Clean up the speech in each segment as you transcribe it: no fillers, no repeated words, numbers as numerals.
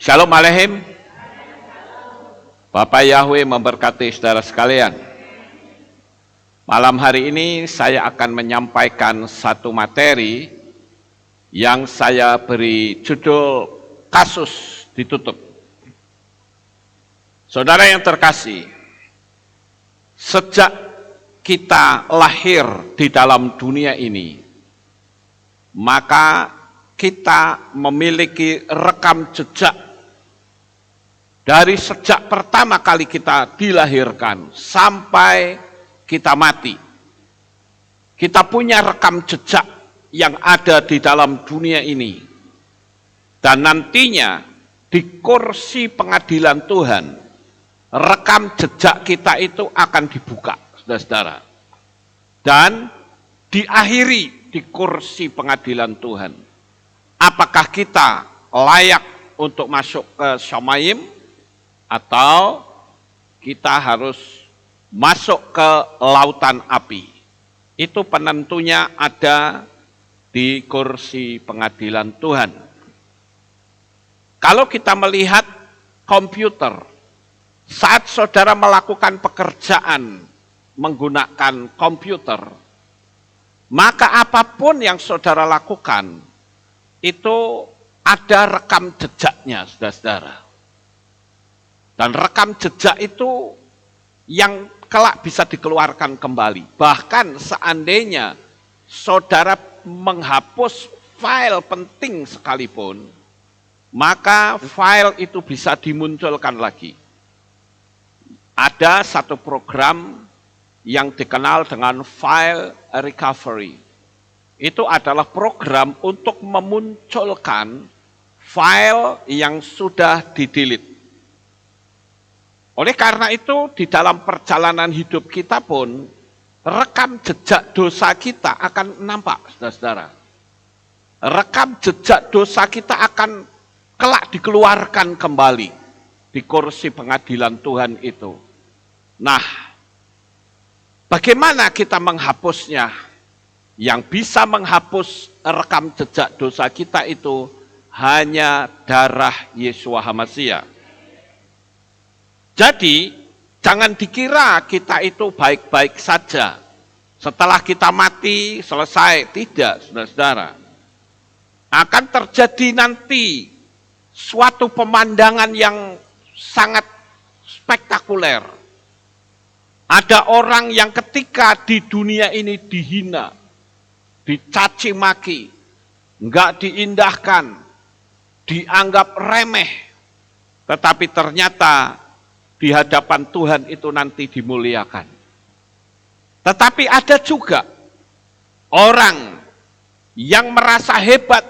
Shalom Aleihim. Bapak Yahweh memberkati saudara sekalian. Malam hari ini saya akan menyampaikan satu materi yang saya beri judul Kasus Ditutup. Saudara yang terkasih, sejak kita lahir di dalam dunia ini, maka kita memiliki rekam jejak dari sejak pertama kali kita dilahirkan sampai kita mati. Kita punya rekam jejak yang ada di dalam dunia ini. Dan nantinya di kursi pengadilan Tuhan, rekam jejak kita itu akan dibuka, saudara-saudara. Dan diakhiri di kursi pengadilan Tuhan. Apakah kita layak untuk masuk ke Shamayim? Atau kita harus masuk ke lautan api. Itu penentunya ada di kursi pengadilan Tuhan. Kalau kita melihat komputer, saat saudara melakukan pekerjaan menggunakan komputer, maka apapun yang saudara lakukan, itu ada rekam jejaknya, saudara-saudara. Dan rekam jejak itu yang kelak bisa dikeluarkan kembali. Bahkan seandainya saudara menghapus file penting sekalipun, maka file itu bisa dimunculkan lagi. Ada satu program yang dikenal dengan file recovery. Itu adalah program untuk memunculkan file yang sudah di-delete. Oleh karena itu, di dalam perjalanan hidup kita pun, rekam jejak dosa kita akan nampak, saudara-saudara. Rekam jejak dosa kita akan kelak dikeluarkan kembali di kursi pengadilan Tuhan itu. Nah, bagaimana kita menghapusnya? Yang bisa menghapus rekam jejak dosa kita itu hanya darah Yeshua HaMashiach. Jadi, jangan dikira kita itu baik-baik saja. Setelah kita mati, selesai. Tidak, saudara-saudara. Akan terjadi nanti suatu pemandangan yang sangat spektakuler. Ada orang yang ketika di dunia ini dihina, dicaci maki, enggak diindahkan, dianggap remeh. Tetapi ternyata di hadapan Tuhan itu nanti dimuliakan. Tetapi ada juga orang yang merasa hebat,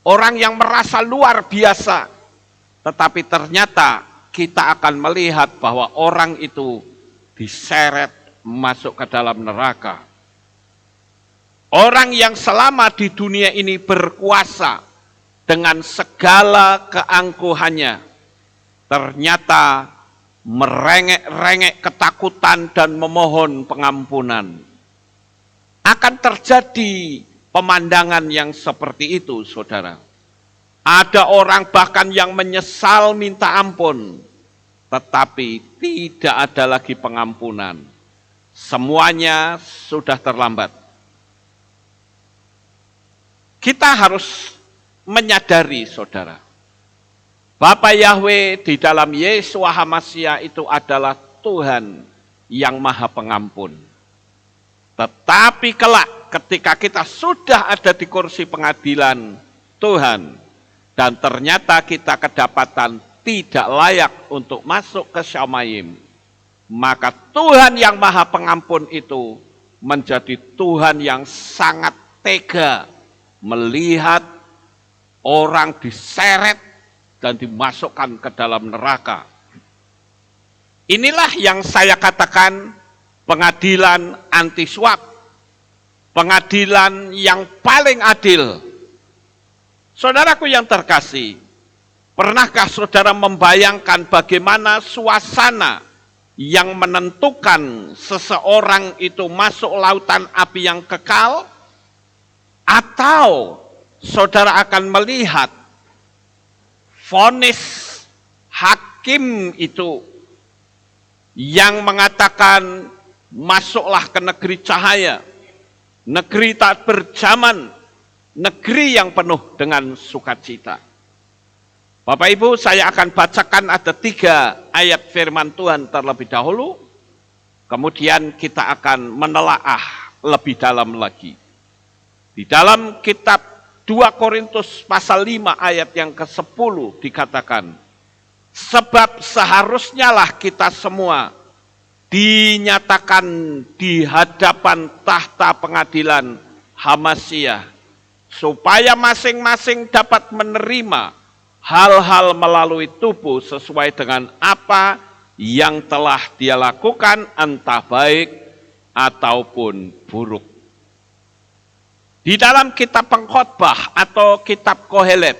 orang yang merasa luar biasa, tetapi ternyata kita akan melihat bahwa orang itu diseret masuk ke dalam neraka. Orang yang selama di dunia ini berkuasa dengan segala keangkuhannya, ternyata merengek-rengek ketakutan dan memohon pengampunan. Akan terjadi pemandangan yang seperti itu, saudara. Ada orang bahkan yang menyesal minta ampun, tetapi tidak ada lagi pengampunan. Semuanya sudah terlambat. Kita harus menyadari, saudara, Bapa Yahweh di dalam Yeshua HaMashiach itu adalah Tuhan yang Maha Pengampun. Tetapi kelak ketika kita sudah ada di kursi pengadilan Tuhan dan ternyata kita kedapatan tidak layak untuk masuk ke Shamayim, maka Tuhan yang Maha Pengampun itu menjadi Tuhan yang sangat tega melihat orang diseret dan dimasukkan ke dalam neraka. Inilah yang saya katakan pengadilan anti suap. Pengadilan yang paling adil. Saudaraku yang terkasih, pernahkah saudara membayangkan bagaimana suasana yang menentukan seseorang itu masuk lautan api yang kekal? Atau saudara akan melihat vonis hakim itu yang mengatakan masuklah ke negeri cahaya, negeri tak berjaman, negeri yang penuh dengan sukacita. Bapak Ibu, saya akan bacakan ada 3 ayat firman Tuhan terlebih dahulu, kemudian kita akan menelaah lebih dalam lagi. Di dalam kitab 2 Korintus pasal 5 ayat yang ke-10 dikatakan, sebab seharusnya lah kita semua dinyatakan di hadapan tahta pengadilan Hamasyah, supaya masing-masing dapat menerima hal-hal melalui tubuh sesuai dengan apa yang telah dia lakukan, entah baik ataupun buruk. Di dalam kitab Pengkhotbah atau kitab Kohelet,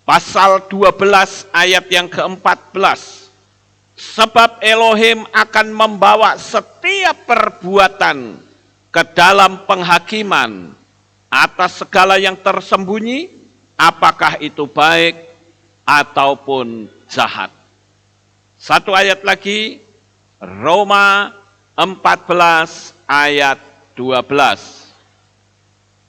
pasal 12 ayat yang ke-14, sebab Elohim akan membawa setiap perbuatan ke dalam penghakiman atas segala yang tersembunyi, apakah itu baik ataupun jahat. Satu ayat lagi, Roma 14 ayat 12.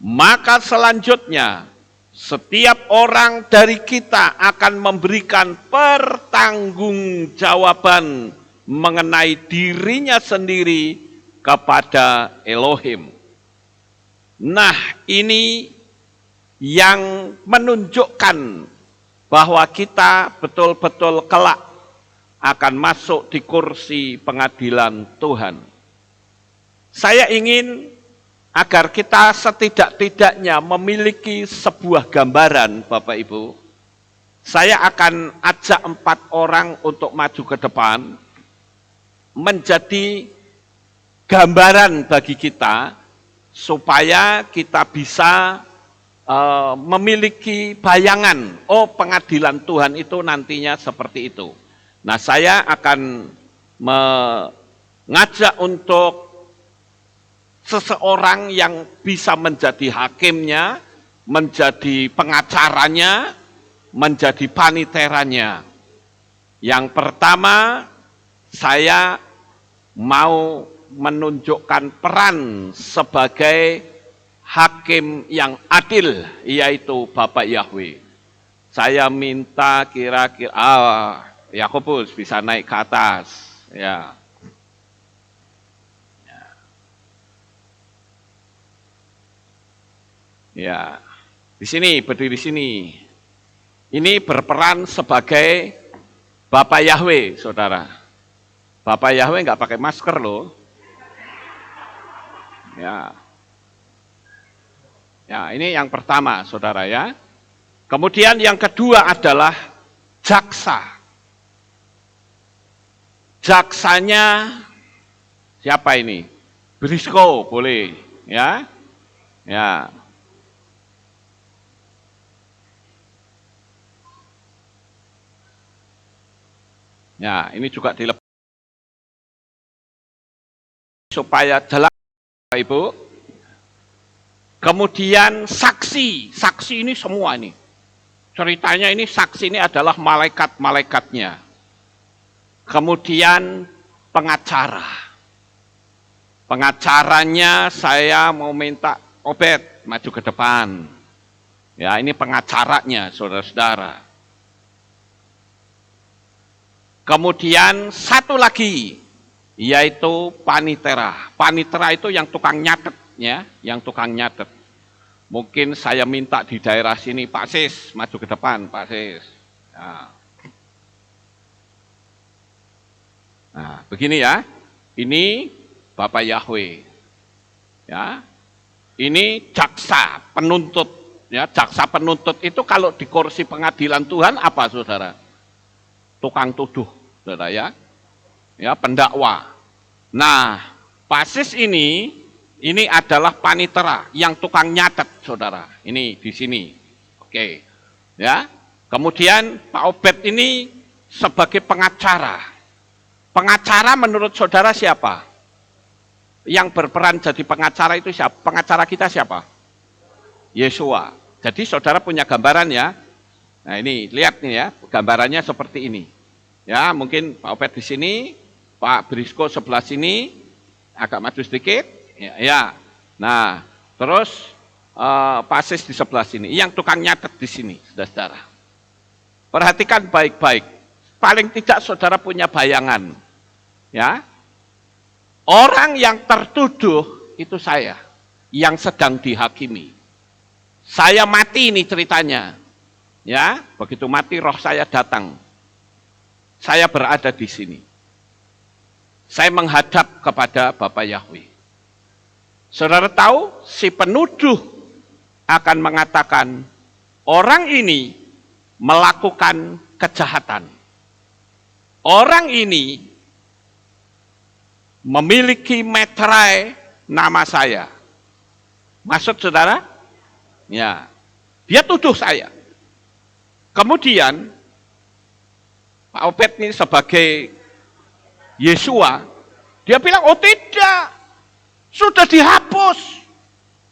Maka selanjutnya, setiap orang dari kita akan memberikan pertanggungjawaban mengenai dirinya sendiri kepada Elohim. Nah, ini yang menunjukkan bahwa kita betul-betul kelak akan masuk di kursi pengadilan Tuhan. Saya ingin agar kita setidak-tidaknya memiliki sebuah gambaran, Bapak Ibu. Saya akan ajak 4 orang untuk maju ke depan, menjadi gambaran bagi kita, supaya kita bisa memiliki bayangan, oh pengadilan Tuhan itu nantinya seperti itu. Nah, saya akan mengajak untuk seseorang yang bisa menjadi hakimnya, menjadi pengacaranya, menjadi paniteranya. Yang pertama, saya mau menunjukkan peran sebagai hakim yang adil, yaitu Bapak Yahweh. Saya minta kira-kira, Yakobus bisa naik ke atas, ya. Ya, di sini, berdiri di sini. Ini berperan sebagai Bapak Yahweh, saudara. Bapak Yahweh nggak pakai masker loh. Ya. Ya, ini yang pertama, saudara ya. Kemudian yang kedua adalah jaksa. Jaksanya siapa ini? Brisco, boleh, ya. Ya. Ya, ini juga dilepas supaya jelas, Bapak Ibu. Kemudian saksi, saksi ini semua ini. Ceritanya ini saksi ini adalah malaikat-malaikatnya. Kemudian pengacara. Pengacaranya saya mau minta Obed maju ke depan. Ya, ini pengacaranya, saudara-saudara. Kemudian satu lagi, yaitu panitera. Panitera itu yang tukang nyatet, ya, yang tukang nyatet. Mungkin saya minta di daerah sini, Pak Sis, maju ke depan, Pak Sis. Ya. Nah, begini ya, ini Bapak Yahweh. Ya, ini jaksa penuntut. Ya, jaksa penuntut itu kalau di kursi pengadilan Tuhan apa, saudara? Tukang tuduh, saudara ya. Ya, pendakwa. Nah, Pasis ini adalah panitera yang tukang nyatet, saudara. Ini di sini. Oke. Ya. Kemudian Pak Obed ini sebagai pengacara. Pengacara menurut saudara siapa? Yang berperan jadi pengacara itu siapa? Pengacara kita siapa? Yesua. Jadi saudara punya gambaran ya. Nah ini, lihat nih ya, gambarannya seperti ini. Ya, mungkin Pak Opet di sini, Pak Brisko sebelah sini, agak maju sedikit. Ya. Nah, terus Pak Sis di sebelah sini, yang tukang nyatet di sini, saudara-saudara. Perhatikan baik-baik. Paling tidak saudara punya bayangan. Ya. Orang yang tertuduh itu saya, yang sedang dihakimi. Saya mati ini ceritanya. Ya, begitu mati roh saya datang. Saya berada di sini. Saya menghadap kepada Bapak Yahweh. Saudara tahu, si penuduh akan mengatakan, orang ini melakukan kejahatan. Orang ini memiliki meterai nama saya. Maksud saudara? Ya, dia tuduh saya. Kemudian, Pak Obed ini sebagai Yesua, dia bilang, oh tidak, sudah dihapus.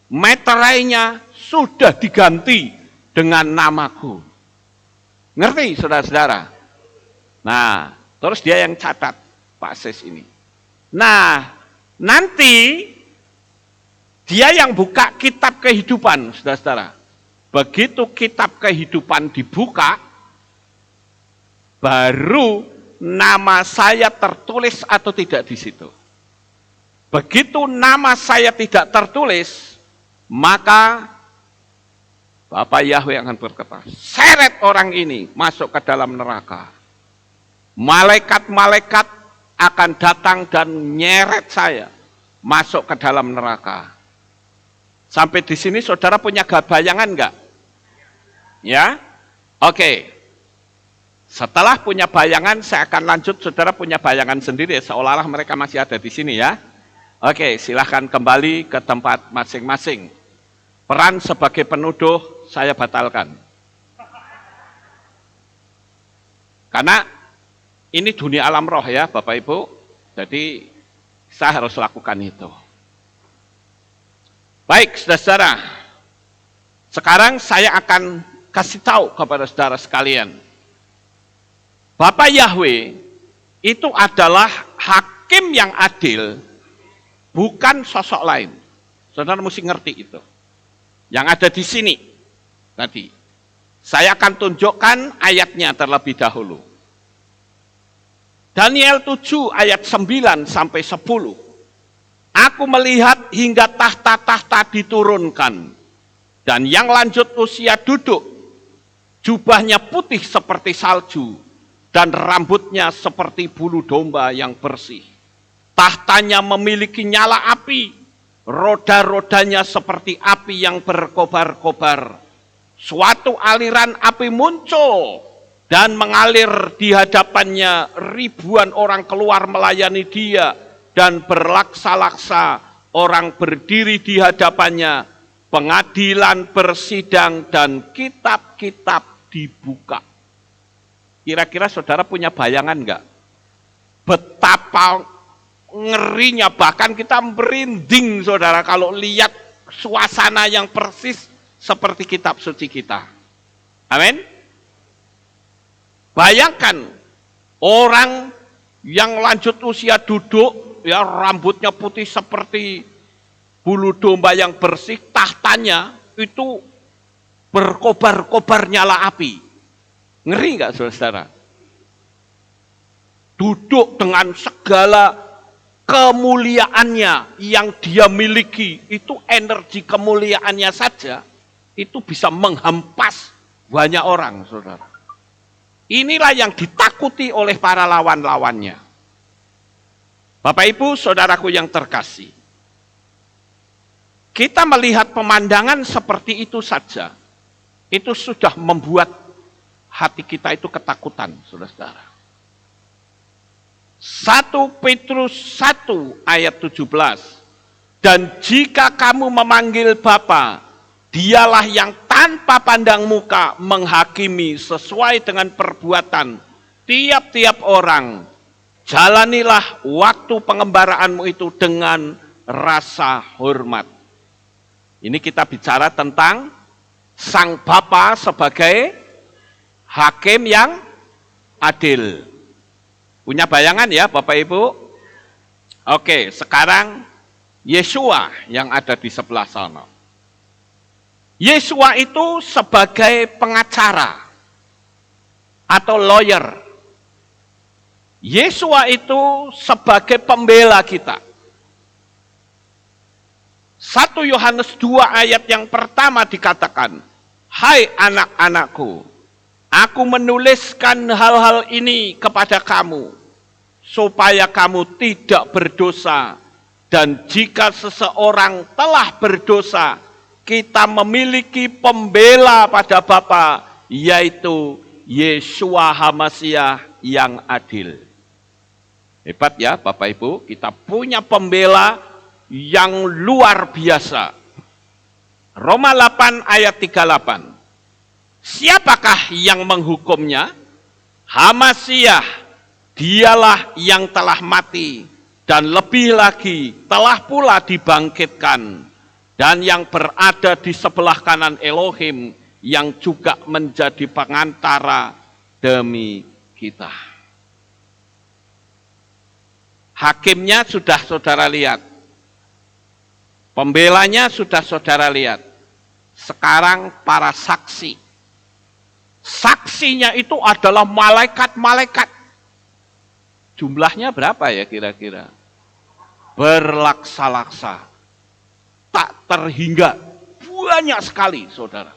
Meterainya sudah diganti dengan namaku. Ngerti saudara-saudara? Nah, terus dia yang catat, Pak Sis ini. Nah, nanti dia yang buka kitab kehidupan, saudara-saudara. Begitu kitab kehidupan dibuka, baru nama saya tertulis atau tidak di situ. Begitu nama saya tidak tertulis, maka Bapak Yahweh akan berkata, seret orang ini masuk ke dalam neraka. Malaikat-malaikat akan datang dan nyeret saya masuk ke dalam neraka. Sampai di sini saudara punya bayangan enggak? Ya? Oke. Setelah punya bayangan, saya akan lanjut, saudara punya bayangan sendiri, seolah-olah mereka masih ada di sini ya. Oke, silahkan kembali ke tempat masing-masing. Peran sebagai penuduh, saya batalkan. Karena ini dunia alam roh ya, Bapak Ibu. Jadi, saya harus lakukan itu. Baik, saudara-saudara. Sekarang saya akan kasih tahu kepada saudara sekalian. Bapak Yahweh itu adalah hakim yang adil, bukan sosok lain. Saudara mesti ngerti itu. Yang ada di sini tadi. Saya akan tunjukkan ayatnya terlebih dahulu. Daniel 7 ayat 9 sampai 10. Aku melihat hingga tahta-tahta diturunkan. Dan yang lanjut usia duduk. Jubahnya putih seperti salju. Dan rambutnya seperti bulu domba yang bersih. Tahtanya memiliki nyala api. Roda-rodanya seperti api yang berkobar-kobar. Suatu aliran api muncul. Dan mengalir di hadapannya ribuan orang keluar melayani dia. Dan berlaksa-laksa orang berdiri di hadapannya. Pengadilan bersidang dan kitab-kitab dibuka. Kira-kira saudara punya bayangan enggak? Betapa ngerinya, bahkan kita merinding saudara kalau lihat suasana yang persis seperti kitab suci kita. Amin. Bayangkan orang yang lanjut usia duduk, ya rambutnya putih seperti bulu domba yang bersih, tahtanya itu berkobar-kobar nyala api. Ngeri nggak saudara? Duduk dengan segala kemuliaannya yang dia miliki, itu energi kemuliaannya saja, itu bisa menghempas banyak orang, saudara. Inilah yang ditakuti oleh para lawan-lawannya. Bapak Ibu, saudaraku yang terkasih, kita melihat pemandangan seperti itu saja, itu sudah membuat hati kita itu ketakutan, saudara-saudara. 1 Petrus 1 ayat 17. Dan jika kamu memanggil Bapa, dialah yang tanpa pandang muka menghakimi sesuai dengan perbuatan tiap-tiap orang. Jalanilah waktu pengembaraanmu itu dengan rasa hormat. Ini kita bicara tentang Sang Bapa sebagai hakim yang adil. Punya bayangan ya Bapak Ibu? Oke, sekarang Yesua yang ada di sebelah sana. Yesua itu sebagai pengacara atau lawyer. Yesua itu sebagai pembela kita. 1 Yohanes 2 ayat yang pertama dikatakan, "Hai anak-anakku, aku menuliskan hal-hal ini kepada kamu, supaya kamu tidak berdosa. Dan jika seseorang telah berdosa, kita memiliki pembela pada Bapa, yaitu Yesua HaMasiah yang adil." Hebat ya Bapak Ibu, kita punya pembela yang luar biasa. Roma 8 ayat 38. Siapakah yang menghukumnya? HaMasiah, dialah yang telah mati, dan lebih lagi telah pula dibangkitkan, dan yang berada di sebelah kanan Elohim, yang juga menjadi pengantara demi kita. Hakimnya sudah saudara lihat. Pembelanya sudah saudara lihat. Sekarang para saksi. Saksinya itu adalah malaikat-malaikat. Jumlahnya berapa ya kira-kira? Berlaksa-laksa. Tak terhingga. Banyak sekali saudara.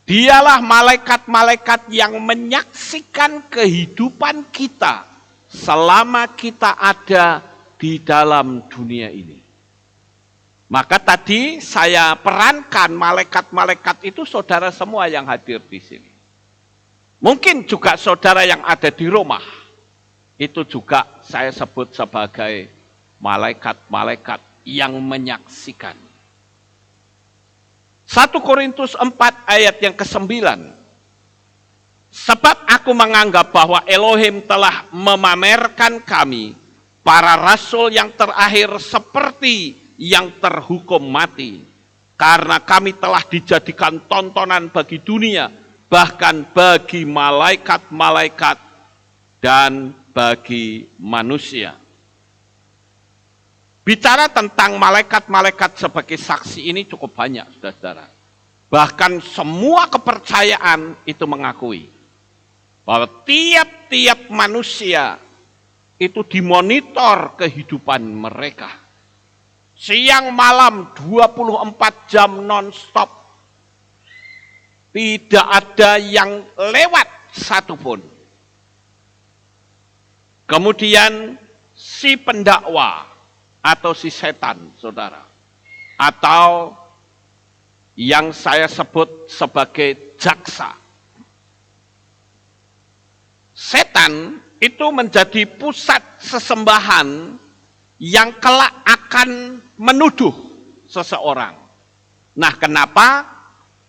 Dialah malaikat-malaikat yang menyaksikan kehidupan kita selama kita ada di dalam dunia ini. Maka tadi saya perankan malaikat-malaikat itu saudara semua yang hadir di sini. Mungkin juga saudara yang ada di rumah. Itu juga saya sebut sebagai malaikat-malaikat yang menyaksikan. 1 Korintus 4 ayat yang ke-9. Sebab aku menganggap bahwa Elohim telah memamerkan kami, para rasul yang terakhir, seperti yang terhukum mati. Karena kami telah dijadikan tontonan bagi dunia, bahkan bagi malaikat-malaikat dan bagi manusia. Bicara tentang malaikat-malaikat sebagai saksi ini cukup banyak, saudara-saudara. Bahkan semua kepercayaan itu mengakui bahwa tiap-tiap manusia itu dimonitor kehidupan mereka. Siang malam 24 jam non-stop. Tidak ada yang lewat satupun. Kemudian si pendakwa atau si setan, saudara. Atau yang saya sebut sebagai jaksa. Setan itu menjadi pusat sesembahan yang kelak akan menuduh seseorang. Nah, kenapa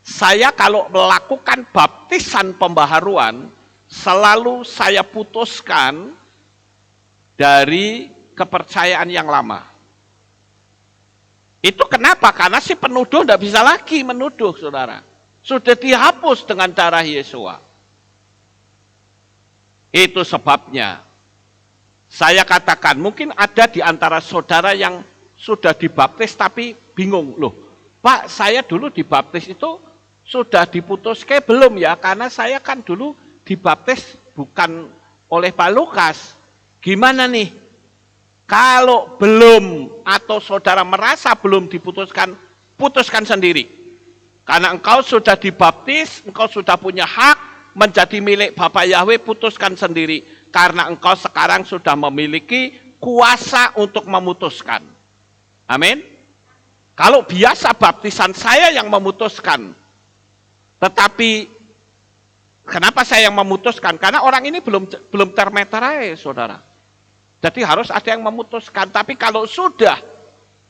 saya kalau melakukan baptisan pembaharuan, selalu saya putuskan dari kepercayaan yang lama. Itu kenapa? Karena si penuduh tidak bisa lagi menuduh, saudara. Sudah dihapus dengan darah Yesua. Itu sebabnya saya katakan mungkin ada di antara saudara yang sudah dibaptis tapi bingung. Loh, Pak, saya dulu dibaptis itu sudah diputus ke belum ya? Karena saya kan dulu dibaptis bukan oleh Pak Lukas. Gimana nih? Kalau belum atau saudara merasa belum diputuskan, putuskan sendiri. Karena engkau sudah dibaptis, engkau sudah punya hak menjadi milik Bapa Yahweh, putuskan sendiri. Karena engkau sekarang sudah memiliki kuasa untuk memutuskan. Amin. Kalau biasa baptisan saya yang memutuskan. Tetapi kenapa saya yang memutuskan? Karena orang ini belum termeterai, saudara. Jadi harus ada yang memutuskan. Tapi kalau sudah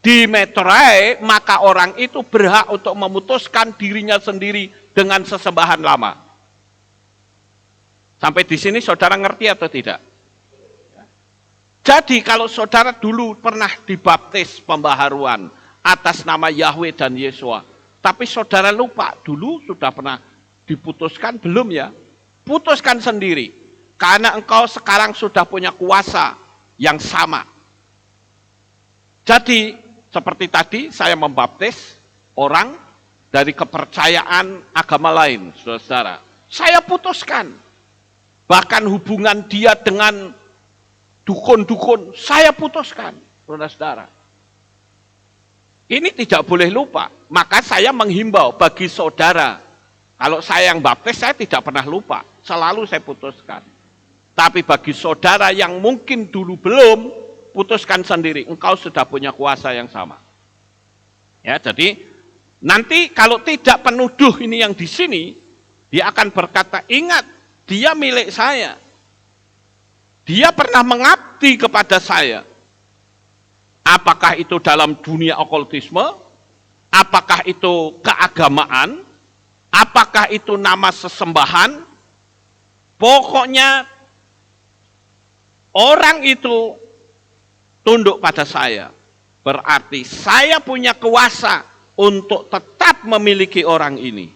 dimeterai, maka orang itu berhak untuk memutuskan dirinya sendiri dengan sesembahan lama. Sampai di sini saudara ngerti atau tidak? Jadi kalau saudara dulu pernah dibaptis pembaharuan atas nama Yahweh dan Yesua, tapi saudara lupa dulu sudah pernah diputuskan? Belum ya. Putuskan sendiri. Karena engkau sekarang sudah punya kuasa yang sama. Jadi, seperti tadi saya membaptis orang dari kepercayaan agama lain, saudara-saudara. Saya putuskan. Bahkan hubungan dia dengan dukun-dukun, saya putuskan, saudara-saudara. Ini tidak boleh lupa. Maka saya menghimbau bagi saudara, kalau saya yang baptis, saya tidak pernah lupa. Selalu saya putuskan. Tapi bagi saudara yang mungkin dulu belum, putuskan sendiri. Engkau sudah punya kuasa yang sama. Ya, jadi nanti kalau tidak penuduh ini yang di sini, dia akan berkata, ingat, dia milik saya. Dia pernah mengabdi kepada saya. Apakah itu dalam dunia okultisme? Apakah itu keagamaan? Apakah itu nama sesembahan? Pokoknya orang itu tunduk pada saya. Berarti saya punya kuasa untuk tetap memiliki orang ini.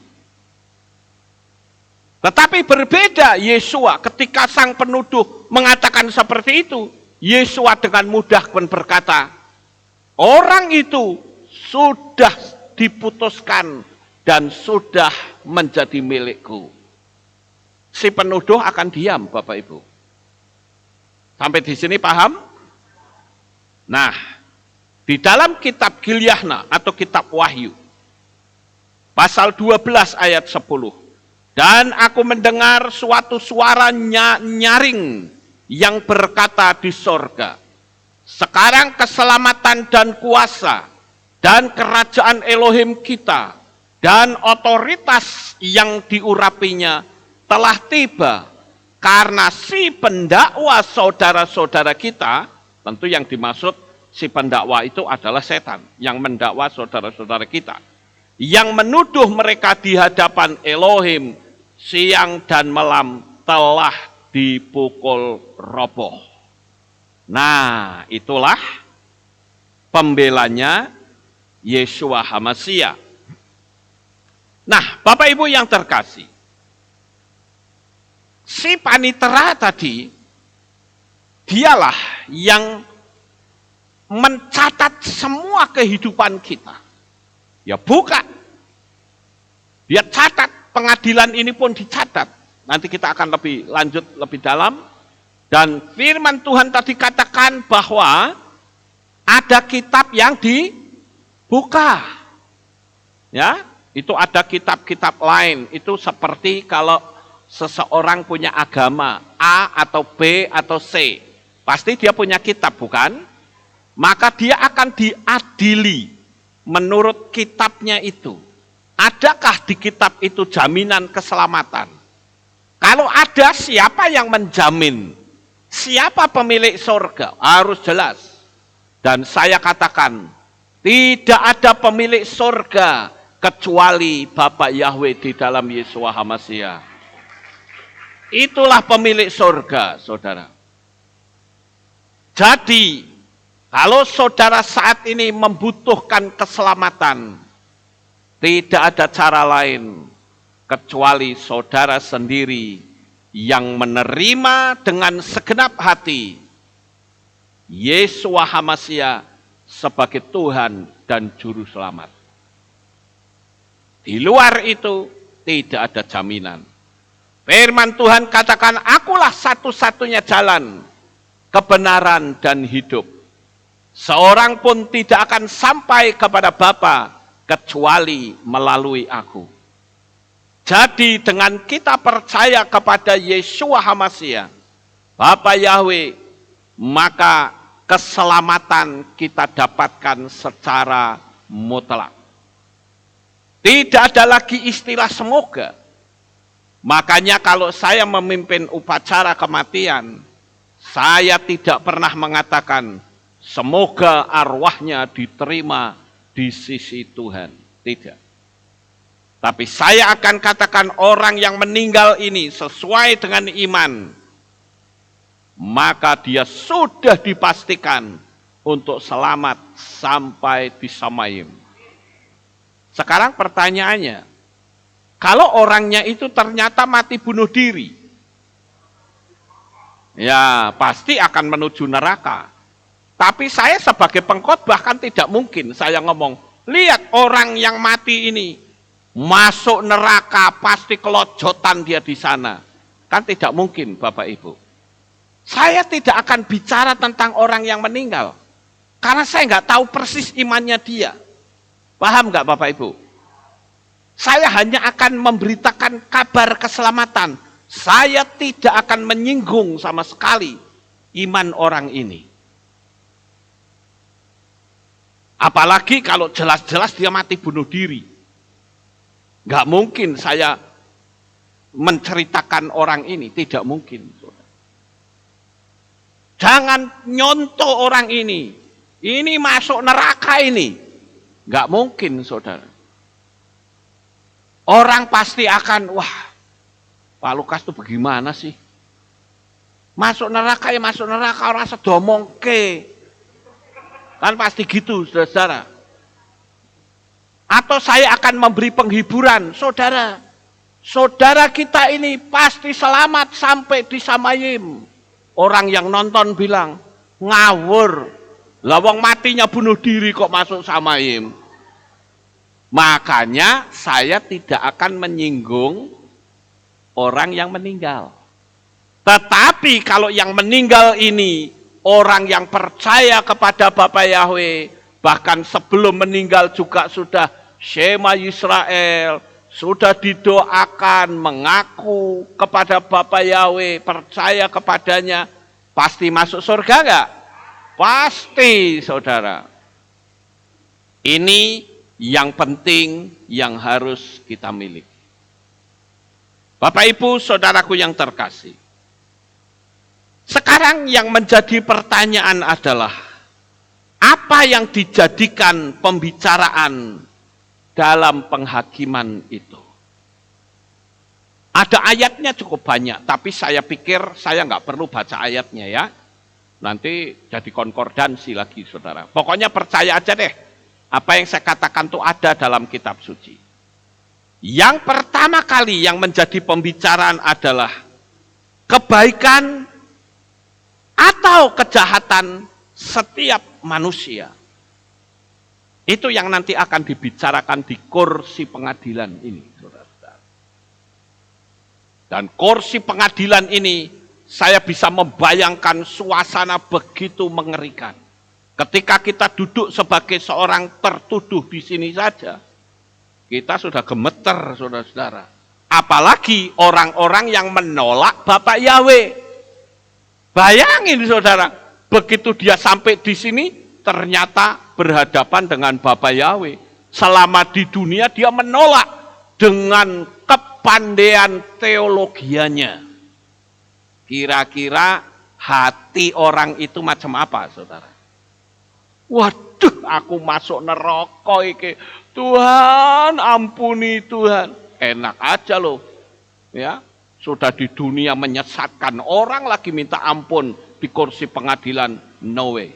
Tetapi berbeda Yesua ketika sang penuduh mengatakan seperti itu. Yesua dengan mudah pun berkata, orang itu sudah diputuskan dan sudah menjadi milikku. Si penuduh akan diam, Bapak Ibu. Sampai di sini paham? Nah, di dalam kitab Gilyahna atau kitab Wahyu, pasal 12 ayat 10. Dan aku mendengar suatu suara nyaring yang berkata di sorga, sekarang keselamatan dan kuasa dan kerajaan Elohim kita dan otoritas yang diurapinya telah tiba, karena si pendakwa saudara-saudara kita, tentu yang dimaksud si pendakwa itu adalah setan yang mendakwa saudara-saudara kita, yang menuduh mereka di hadapan Elohim siang dan malam telah dipukul roboh. Nah, itulah pembelanya Yeshua HaMashiach. Nah, Bapak Ibu yang terkasih, si panitera tadi, dialah yang mencatat semua kehidupan kita. Ya buka. Dia catat, pengadilan ini pun dicatat. Nanti kita akan lebih lanjut, lebih dalam. Dan firman Tuhan tadi katakan bahwa ada kitab yang dibuka. Ya, itu ada kitab-kitab lain. Itu seperti kalau seseorang punya agama A atau B atau C, pasti dia punya kitab, bukan? Maka dia akan diadili menurut kitabnya itu. Adakah di kitab itu jaminan keselamatan? Kalau ada, siapa yang menjamin? Siapa pemilik surga? Harus jelas. Dan saya katakan, tidak ada pemilik surga kecuali Bapa Yahweh di dalam Yeshua HaMashiach. Itulah pemilik surga, saudara. Jadi, kalau saudara saat ini membutuhkan keselamatan, tidak ada cara lain kecuali saudara sendiri yang menerima dengan segenap hati Yeshua HaMashiach sebagai Tuhan dan Juru Selamat. Di luar itu tidak ada jaminan. Firman Tuhan katakan, akulah satu-satunya jalan, kebenaran dan hidup. Seorang pun tidak akan sampai kepada Bapa kecuali melalui aku. Jadi dengan kita percaya kepada Yeshua HaMashiach, Bapa Yahweh, maka keselamatan kita dapatkan secara mutlak. Tidak ada lagi istilah semoga. Makanya kalau saya memimpin upacara kematian, saya tidak pernah mengatakan semoga arwahnya diterima di sisi Tuhan. Tidak. Tapi saya akan katakan orang yang meninggal ini sesuai dengan iman, maka dia sudah dipastikan untuk selamat sampai di Samayim. Sekarang pertanyaannya, Kalau orangnya itu ternyata mati bunuh diri, ya pasti akan menuju neraka. Tapi saya sebagai pengkhotbah kan tidak mungkin saya ngomong, lihat orang yang mati ini masuk neraka, pasti kelojotan dia di sana. Kan tidak mungkin, Bapak Ibu. Saya tidak akan bicara tentang orang yang meninggal, karena saya nggak tahu persis imannya dia. Paham nggak Bapak Ibu? Saya hanya akan memberitakan kabar keselamatan. Saya tidak akan menyinggung sama sekali iman orang ini. Apalagi kalau jelas-jelas dia mati bunuh diri. Nggak mungkin saya menceritakan orang ini, tidak mungkin. Jangan nyontoh orang ini masuk neraka ini. Nggak mungkin, saudara. Orang pasti akan, wah, Pak Lukas itu bagaimana sih? Masuk neraka ya masuk neraka, orang sedomongke. Kan pasti gitu, saudara. Atau saya akan memberi penghiburan, saudara. Saudara kita ini pasti selamat sampai di Samayim. Orang yang nonton bilang, ngawur. Lawang matinya bunuh diri kok masuk Samayim. Makanya saya tidak akan menyinggung orang yang meninggal. Tetapi kalau yang meninggal ini orang yang percaya kepada Bapa Yahweh, bahkan sebelum meninggal juga sudah Shema Yisrael, sudah didoakan, mengaku kepada Bapa Yahweh, percaya kepadanya, pasti masuk surga enggak? Pasti, saudara. Ini yang penting yang harus kita miliki. Bapak Ibu, saudaraku yang terkasih. Sekarang yang menjadi pertanyaan adalah, apa yang dijadikan pembicaraan dalam penghakiman itu? Ada ayatnya cukup banyak, tapi saya pikir saya nggak perlu baca ayatnya ya. Nanti jadi konkordansi lagi, saudara. Pokoknya percaya aja deh. Apa yang saya katakan itu ada dalam kitab suci. Yang pertama kali yang menjadi pembicaraan adalah kebaikan atau kejahatan setiap manusia. Itu yang nanti akan dibicarakan di kursi pengadilan ini, saudara-saudara. Dan kursi pengadilan ini, saya bisa membayangkan suasana begitu mengerikan. Ketika kita duduk sebagai seorang tertuduh di sini saja, kita sudah gemeter, saudara-saudara. Apalagi orang-orang yang menolak Bapak Yahweh. Bayangin, saudara, begitu dia sampai di sini, ternyata berhadapan dengan Bapa Yahweh. Selama di dunia dia menolak dengan kepandaian teologianya. Kira-kira hati orang itu macam apa, saudara? Waduh, aku masuk neraka iki. Tuhan, ampuni Tuhan. Enak aja loh. Ya, sudah di dunia menyesatkan orang lagi minta ampun di kursi pengadilan, no way.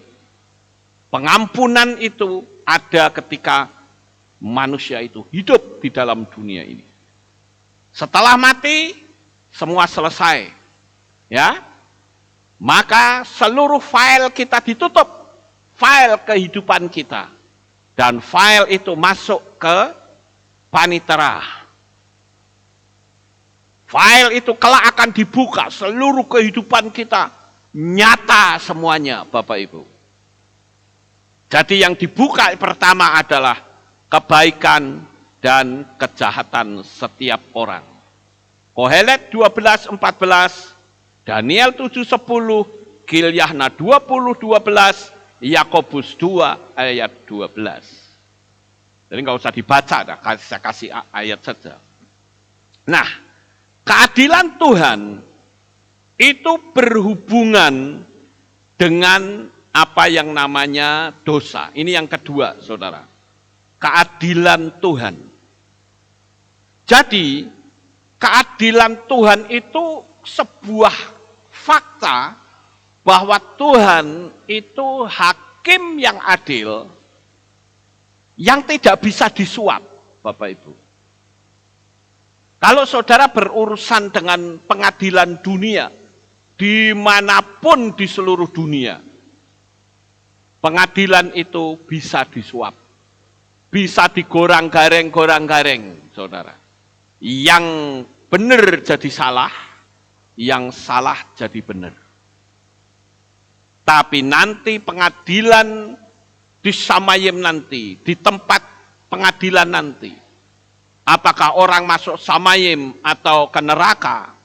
Pengampunan itu ada ketika manusia itu hidup di dalam dunia ini. Setelah mati, semua selesai. Ya. Maka seluruh file kita ditutup. File kehidupan kita. Dan file itu masuk ke panitera. File itu kelak akan dibuka, seluruh kehidupan kita nyata semuanya, Bapak Ibu. Jadi yang dibuka pertama adalah kebaikan dan kejahatan setiap orang. Kohelet 12:14, Daniel 7:10, Gilyahna 20:12, Yakobus 2 ayat 12. Jadi nggak usah dibaca, saya kasih ayat saja. Nah, keadilan Tuhan itu berhubungan dengan apa yang namanya dosa. Ini yang kedua, saudara. Keadilan Tuhan. Jadi, keadilan Tuhan itu sebuah fakta bahwa Tuhan itu hakim yang adil, yang tidak bisa disuap, Bapak Ibu. Kalau saudara berurusan dengan pengadilan dunia, dimanapun di seluruh dunia, pengadilan itu bisa disuap, bisa digorang-gareng, saudara. Yang benar jadi salah, yang salah jadi benar. Tapi nanti pengadilan di Samayim nanti, di tempat pengadilan nanti, apakah orang masuk Samayim atau ke neraka,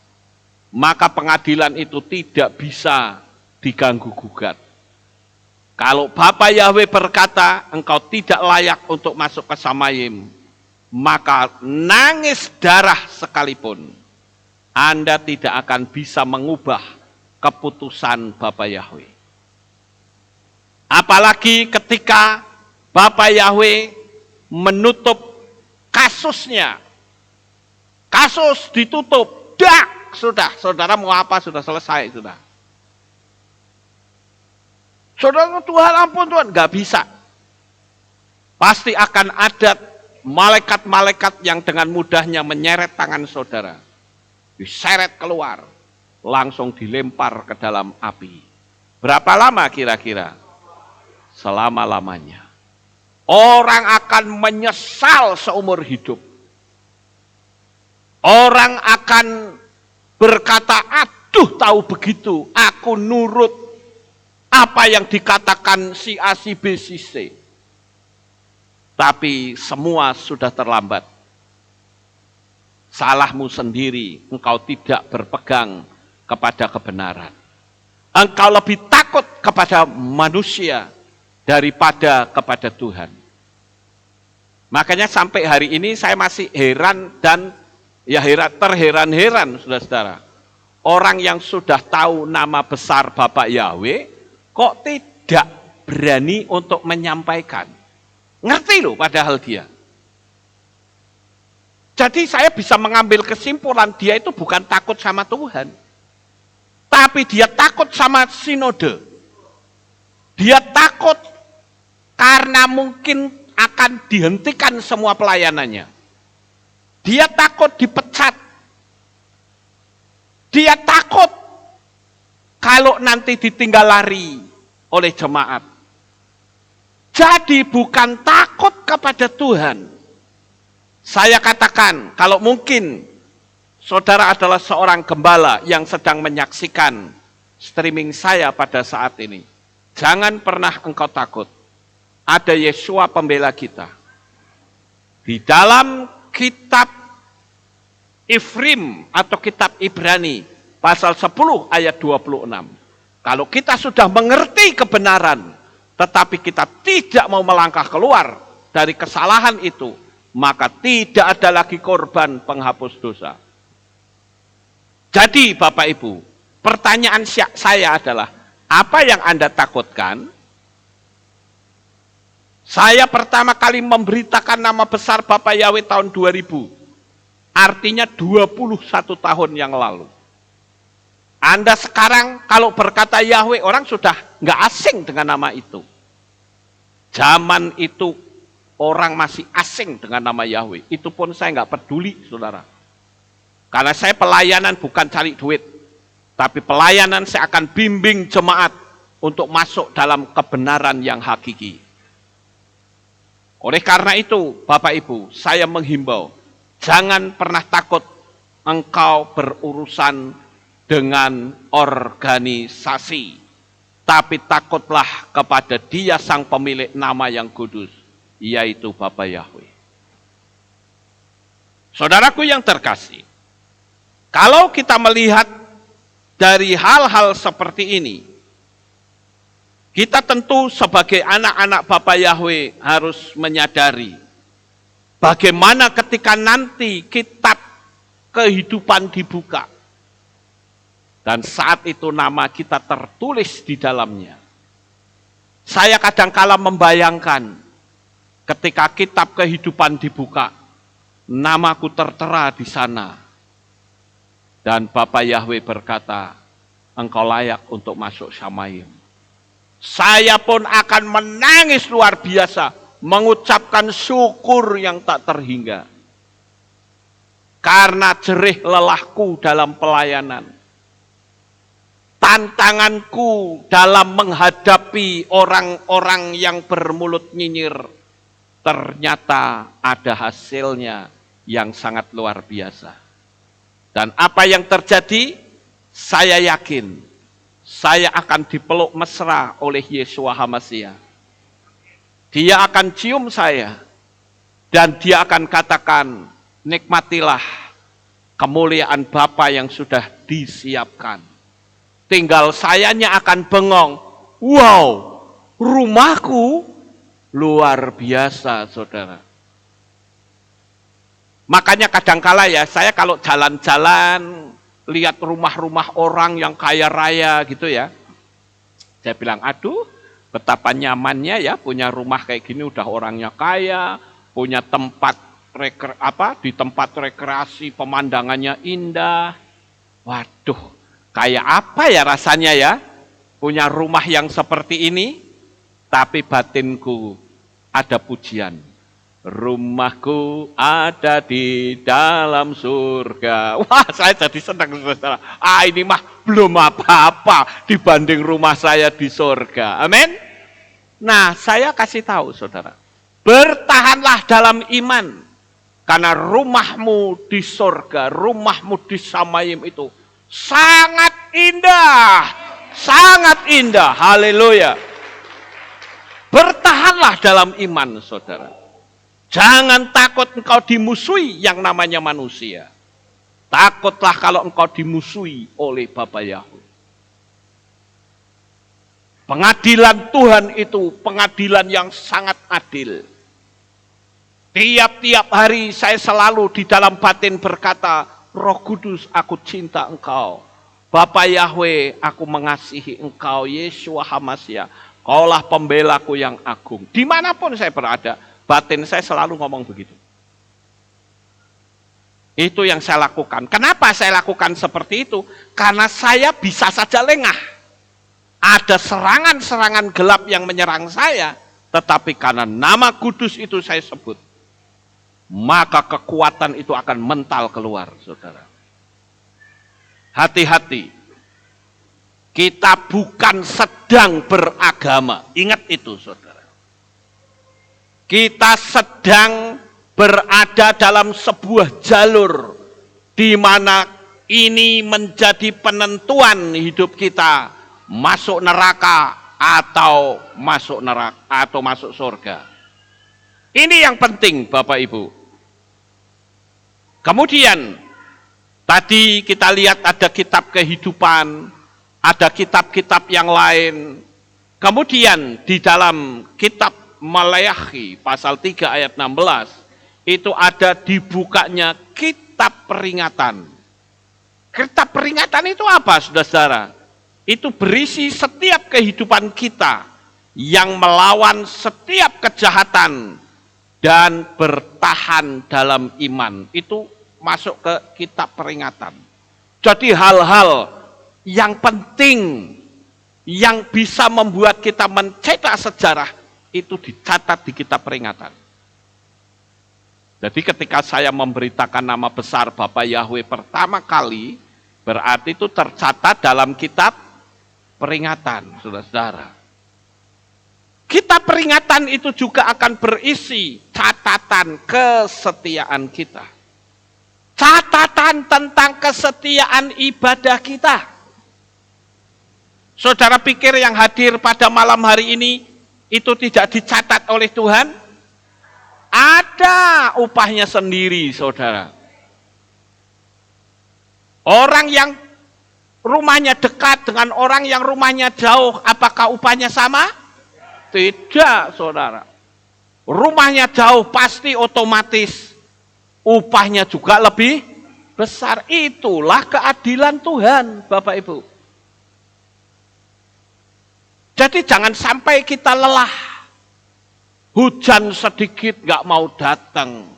maka pengadilan itu tidak bisa diganggu-gugat. Kalau Bapa Yahweh berkata, engkau tidak layak untuk masuk ke Samayim, maka nangis darah sekalipun, Anda tidak akan bisa mengubah keputusan Bapa Yahweh. Apalagi ketika Bapa Yahweh menutup kasusnya. Kasus ditutup, dak, sudah. Saudara mau apa? Sudah selesai, sudah. Saudara, Tuhan ampun Tuhan, nggak bisa. Pasti akan ada malaikat-malaikat yang dengan mudahnya menyeret tangan saudara. Diseret keluar, langsung dilempar ke dalam api. Berapa lama kira-kira? Selama-lamanya. Orang akan menyesal seumur hidup. Orang akan berkata, aduh tahu begitu, aku nurut apa yang dikatakan si A, si B, si C. Tapi semua sudah terlambat. Salahmu sendiri, engkau tidak berpegang kepada kebenaran. Engkau lebih takut kepada manusia daripada kepada Tuhan. Makanya sampai hari ini saya masih heran dan terheran-heran, saudara-saudara. Orang yang sudah tahu nama besar Bapak Yahweh, kok tidak berani untuk menyampaikan. Ngerti loh padahal dia. Jadi saya bisa mengambil kesimpulan dia itu bukan takut sama Tuhan. Tapi dia takut sama sinode. Dia takut karena mungkin akan dihentikan semua pelayanannya. Dia takut dipecat. Dia takut kalau nanti ditinggal lari oleh jemaat. Jadi bukan takut kepada Tuhan. Saya katakan, kalau mungkin saudara adalah seorang gembala yang sedang menyaksikan streaming saya pada saat ini. Jangan pernah engkau takut. Ada Yesua pembela kita. Di dalam kitab Ifrim atau kitab Ibrani pasal 10 ayat 26. Kalau kita sudah mengerti kebenaran, tetapi kita tidak mau melangkah keluar dari kesalahan itu, maka tidak ada lagi korban penghapus dosa. Jadi Bapak Ibu, pertanyaan saya adalah, apa yang Anda takutkan? Saya pertama kali memberitakan nama besar Bapak Yahweh tahun 2000. Artinya 21 tahun yang lalu. Anda sekarang kalau berkata Yahweh, orang sudah nggak asing dengan nama itu. Zaman itu orang masih asing dengan nama Yahweh. Itu pun saya nggak peduli, saudara. Karena saya pelayanan bukan cari duit. Tapi pelayanan saya akan bimbing jemaat untuk masuk dalam kebenaran yang hakiki. Oleh karena itu, Bapak Ibu, saya menghimbau, jangan pernah takut engkau berurusan dengan organisasi. Tapi takutlah kepada Dia sang pemilik nama yang kudus, yaitu Bapa Yahweh. Saudaraku yang terkasih, kalau kita melihat dari hal-hal seperti ini, kita tentu sebagai anak-anak Bapa Yahweh harus menyadari bagaimana ketika nanti kitab kehidupan dibuka. Dan saat itu nama kita tertulis di dalamnya. Saya kadang-kala membayangkan ketika kitab kehidupan dibuka, namaku tertera di sana. Dan Bapa Yahweh berkata, engkau layak untuk masuk Samayim. Saya pun akan menangis luar biasa, mengucapkan syukur yang tak terhingga. karena jerih lelahku dalam pelayanan. Tantanganku dalam menghadapi orang-orang yang bermulut nyinyir, ternyata ada hasilnya yang sangat luar biasa. Dan apa yang terjadi? Saya yakin, saya akan dipeluk mesra oleh Yeshua HaMashiach. Dia akan cium saya, dan dia akan katakan, nikmatilah kemuliaan Bapa yang sudah disiapkan. Tinggal sayanya akan bengong, wow, rumahku luar biasa, saudara. Makanya kadangkala ya, saya kalau jalan-jalan, lihat rumah-rumah orang yang kaya raya gitu ya, saya bilang, aduh, betapa nyamannya ya punya rumah kayak gini, udah orangnya kaya, punya tempat di tempat rekreasi, pemandangannya indah. Waduh, kayak apa ya rasanya ya punya rumah yang seperti ini? Tapi batinku ada pujian. Rumahku ada di dalam surga. Wah, saya jadi senang, saudara. Ini mah belum apa-apa dibanding rumah saya di surga. Amin. Nah, saya kasih tahu, saudara, bertahanlah dalam iman, karena rumahmu di surga, rumahmu di Samayim itu sangat indah, sangat indah. Haleluya. Bertahanlah dalam iman, saudara. Jangan takut engkau dimusuhi yang namanya manusia. Takutlah kalau engkau dimusuhi oleh Bapa Yahweh. Pengadilan Tuhan itu pengadilan yang sangat adil. Tiap-tiap hari saya selalu di dalam batin berkata, Roh Kudus, aku cinta engkau. Bapa Yahweh, aku mengasihi engkau. Yeshua HaMashiach, kaulah pembelaku yang agung. Dimanapun saya berada, batin saya selalu ngomong begitu. Itu yang saya lakukan. Kenapa saya lakukan seperti itu? Karena saya bisa saja lengah. Ada serangan-serangan gelap yang menyerang saya, tetapi karena nama kudus itu saya sebut, maka kekuatan itu akan mental keluar, saudara. Hati-hati. Kita bukan sedang beragama. Ingat itu, saudara. Kita sedang berada dalam sebuah jalur di mana ini menjadi penentuan hidup kita, masuk neraka atau masuk surga. Ini yang penting, Bapak Ibu. Kemudian tadi kita lihat ada kitab kehidupan, ada kitab-kitab yang lain. Kemudian di dalam kitab Maleakhi pasal 3 ayat 16 itu ada dibukanya kitab peringatan. Kitab peringatan itu apa, saudara-saudara? Itu berisi setiap kehidupan kita yang melawan setiap kejahatan dan bertahan dalam iman. Itu masuk ke kitab peringatan. Jadi hal-hal yang penting yang bisa membuat kita mencetak sejarah itu dicatat di kitab peringatan. Jadi ketika saya memberitakan nama besar Bapa Yahweh pertama kali, berarti itu tercatat dalam kitab peringatan, saudara-saudara. Kitab peringatan itu juga akan berisi catatan kesetiaan kita. Catatan tentang kesetiaan ibadah kita. Saudara pikir yang hadir pada malam hari ini itu tidak dicatat oleh Tuhan? Ada upahnya sendiri, saudara. Orang yang rumahnya dekat dengan orang yang rumahnya jauh, apakah upahnya sama? Tidak, saudara. Rumahnya jauh pasti otomatis upahnya juga lebih besar. Itulah keadilan Tuhan, Bapak Ibu. Jadi jangan sampai kita lelah. Hujan sedikit gak mau datang.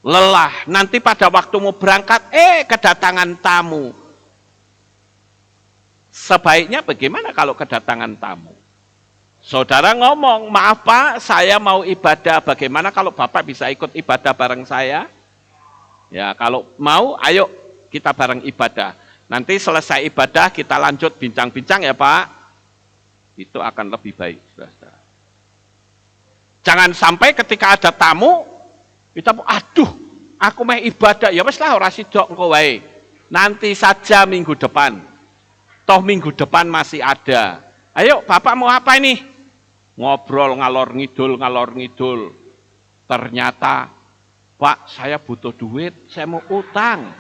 Lelah, nanti pada waktu mau berangkat, kedatangan tamu. Sebaiknya bagaimana kalau kedatangan tamu? Saudara ngomong, maaf Pak, saya mau ibadah, bagaimana kalau Bapak bisa ikut ibadah bareng saya? Ya, kalau mau, ayo kita bareng ibadah. Nanti selesai ibadah kita lanjut bincang-bincang ya Pak. Itu akan lebih baik, saudara. Jangan sampai ketika ada tamu, kita aduh, aku mau ibadah, ya wes lah ora sidok engko wae. Nanti saja minggu depan. Toh minggu depan masih ada. Ayo, Bapak mau apa ini? Ngobrol ngalor ngidul. Ternyata, Pak, saya butuh duit, saya mau utang.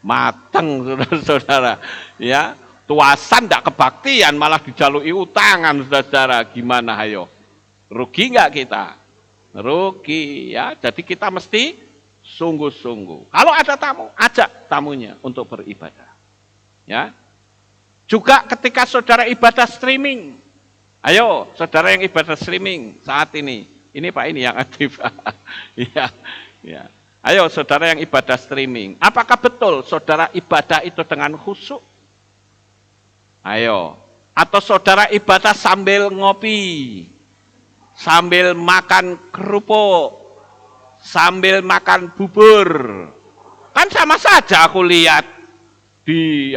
Mateng, saudara-saudara. Ya, tuasan tidak kebaktian, malah dijalui utangan, saudara-saudara. Gimana, ayo? Rugi nggak kita? Rugi, ya. Jadi kita mesti sungguh-sungguh. Kalau ada tamu, ajak tamunya untuk beribadah. Ya. Juga ketika saudara ibadah streaming. Ayo, saudara yang ibadah streaming saat ini. Ini Pak ini yang aktif. Ya, ya. Ayo saudara yang ibadah streaming. Apakah betul saudara ibadah itu dengan khusyuk? Ayo. Atau saudara ibadah sambil ngopi. Sambil makan kerupuk. Sambil makan bubur. Kan sama saja aku lihat di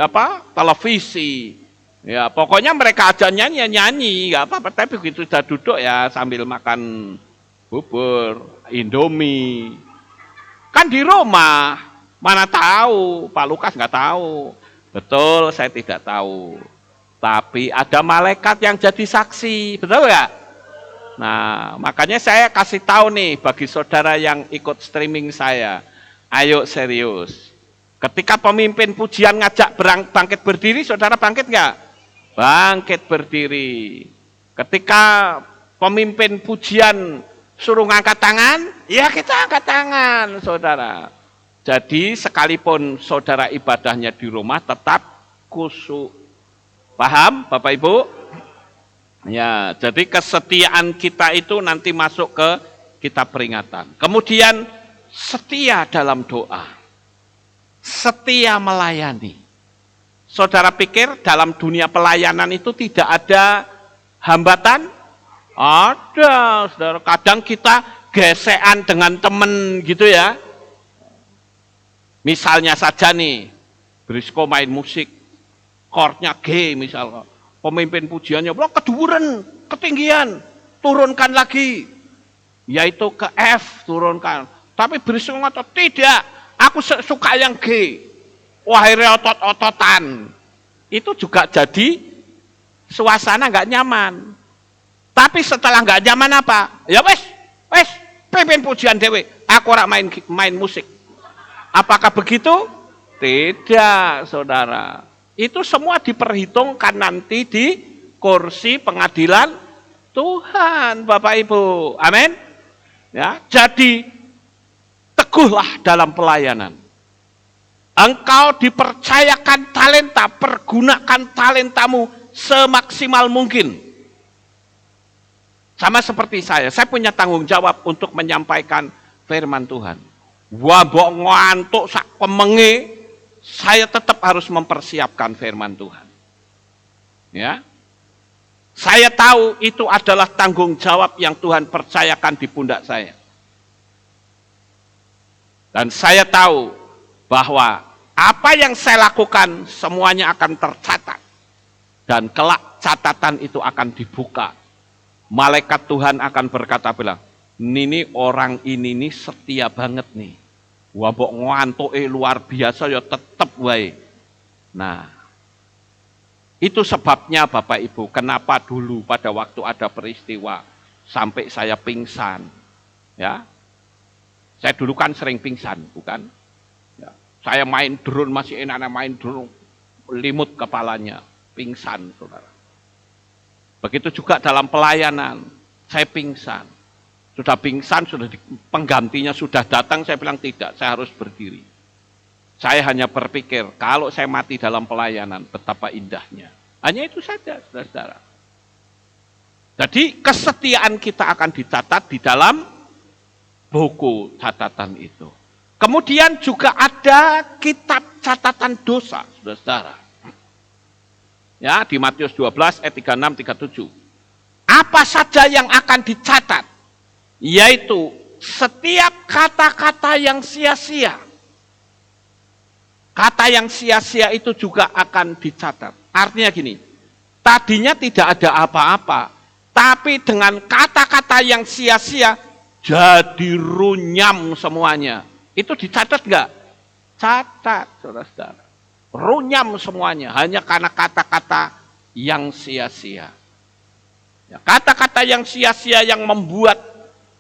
televisi. Ya, pokoknya mereka aja nyanyi, nggak apa-apa. Tapi begitu sudah duduk ya sambil makan bubur, Indomie. Kan di rumah, mana tahu, Pak Lukas nggak tahu. Betul, saya tidak tahu. Tapi ada malaikat yang jadi saksi, betul nggak? Nah, makanya saya kasih tahu nih bagi saudara yang ikut streaming saya. Ayo serius. Ketika pemimpin pujian ngajak bangkit berdiri, saudara bangkit nggak? Bangkit berdiri. Ketika pemimpin pujian suruh ngangkat tangan, ya kita angkat tangan, saudara. Jadi sekalipun saudara ibadahnya di rumah tetap khusyuk. Paham, Bapak Ibu? Ya, jadi kesetiaan kita itu nanti masuk ke kitab peringatan. Kemudian setia dalam doa. Setia melayani. Saudara pikir dalam dunia pelayanan itu tidak ada hambatan? Ada, saudara. Kadang kita gesekan dengan teman gitu ya. Misalnya saja nih, Brisco main musik, chordnya G misalnya. Pemimpin pujiannya, keduren, ketinggian, turunkan lagi. Yaitu ke F, turunkan. Tapi Brisco ngotot, tidak, aku suka yang G. Akhirnya otot-ototan. Itu juga jadi suasana nggak nyaman. Tapi setelah nggak nyaman apa? Ya wes, pimpin pujian dewe. Aku ora main musik. Apakah begitu? Tidak, saudara. Itu semua diperhitungkan nanti di kursi pengadilan Tuhan, Bapak Ibu. Amin. Ya, jadi teguhlah dalam pelayanan. Engkau dipercayakan talenta, pergunakan talentamu semaksimal mungkin. Sama seperti saya punya tanggung jawab untuk menyampaikan firman Tuhan. Wabok ngantuk sak pemenge, saya tetap harus mempersiapkan firman Tuhan. Ya. Saya tahu itu adalah tanggung jawab yang Tuhan percayakan di pundak saya. Dan saya tahu bahwa apa yang saya lakukan semuanya akan tercatat. Dan kelak catatan itu akan dibuka. Malaikat Tuhan akan berkata bilang, ini orang ini setia banget nih. Wabok ngantuk luar biasa ya tetep wae. Nah, itu sebabnya Bapak Ibu, kenapa dulu pada waktu ada peristiwa sampai saya pingsan. Ya. Saya dulu kan sering pingsan, bukan? Ya. Saya main drone, masih enak main drone, limut kepalanya, pingsan, saudara. Begitu juga dalam pelayanan, saya pingsan. Sudah pingsan, penggantinya sudah datang, saya bilang tidak, saya harus berdiri. Saya hanya berpikir, kalau saya mati dalam pelayanan, betapa indahnya. Hanya itu saja, saudara-saudara. Jadi kesetiaan kita akan dicatat di dalam buku catatan itu. Kemudian juga ada kitab catatan dosa, saudara-saudara. Ya, di Matius 12 ayat 36-37. Apa saja yang akan dicatat? Yaitu setiap kata-kata yang sia-sia. Kata yang sia-sia itu juga akan dicatat. Artinya gini, tadinya tidak ada apa-apa, tapi dengan kata-kata yang sia-sia, jadi runyam semuanya. Itu dicatat nggak? Catat, saudara-saudara. Runyam semuanya, hanya karena kata-kata yang sia-sia. Ya, kata-kata yang sia-sia yang membuat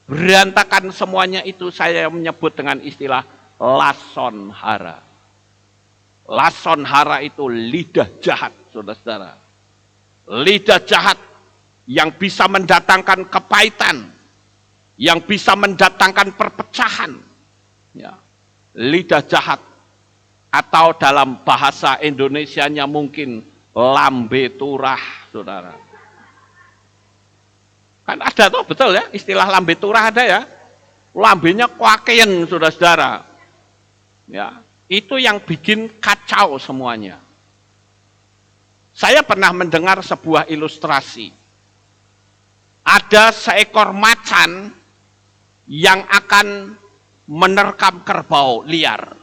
berantakan semuanya itu saya menyebut dengan istilah lason hara. Lason hara itu lidah jahat, saudara-saudara. Lidah jahat yang bisa mendatangkan kepahitan, yang bisa mendatangkan perpecahan. Ya. Lidah jahat, atau dalam bahasa Indonesianya mungkin lambe turah, saudara. Kan ada tuh, betul ya, istilah lambe turah ada ya. Lambenya kuakean, saudara-saudara. Ya. Itu yang bikin kacau semuanya. Saya pernah mendengar sebuah ilustrasi. Ada seekor macan yang akan menerkam kerbau liar.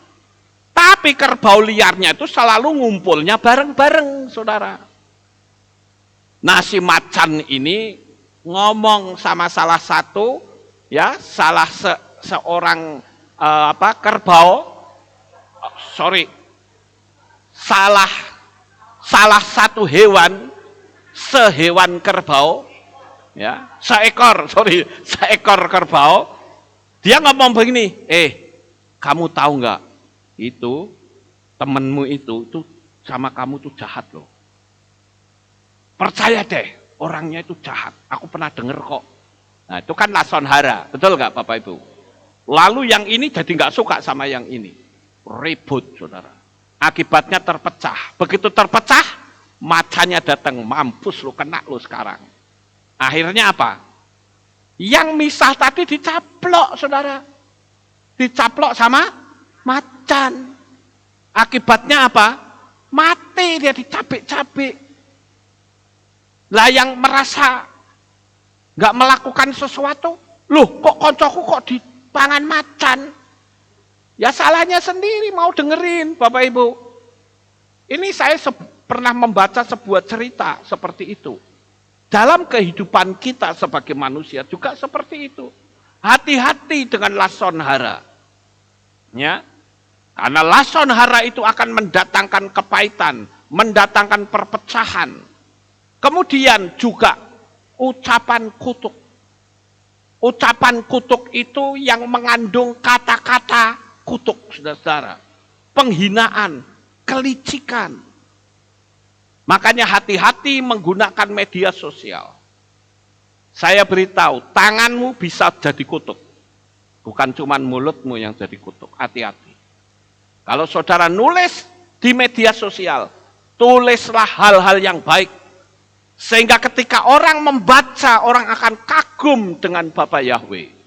Tapi kerbau liarnya itu selalu ngumpulnya bareng-bareng, saudara. Nah, si macan ini ngomong sama salah satu, ya, seorang kerbau. Salah satu hewan, sehewan kerbau, ya, seekor kerbau, dia ngomong begini, kamu tahu nggak, itu temenmu itu sama kamu tuh jahat loh. Percaya deh, orangnya itu jahat. Aku pernah denger kok. Nah, itu kan lason hara, betul nggak Bapak Ibu? Lalu yang ini jadi nggak suka sama yang ini. Ribut, saudara. Akibatnya terpecah. Begitu terpecah, macannya datang, mampus lu, kena lu sekarang. Akhirnya apa? Yang misah tadi dicaplok, saudara. Dicaplok sama macan. Akibatnya apa? Mati dia, dicabik-cabik. Lah yang merasa nggak melakukan sesuatu, loh kok koncoku kok dipangan macan? Ya salahnya sendiri, mau dengerin Bapak Ibu. Ini saya pernah membaca sebuah cerita seperti itu. Dalam kehidupan kita sebagai manusia juga seperti itu. Hati-hati dengan lason hara. Ya. Karena lason hara itu akan mendatangkan kepahitan, mendatangkan perpecahan. Kemudian juga ucapan kutuk. Ucapan kutuk itu yang mengandung kata-kata kutuk, saudara-saudara. Penghinaan, kelicikan. Makanya hati-hati menggunakan media sosial. Saya beritahu, tanganmu bisa jadi kutuk. Bukan cuma mulutmu yang jadi kutuk, hati-hati. Kalau saudara nulis di media sosial, tulislah hal-hal yang baik. Sehingga ketika orang membaca, orang akan kagum dengan Bapa Yahweh.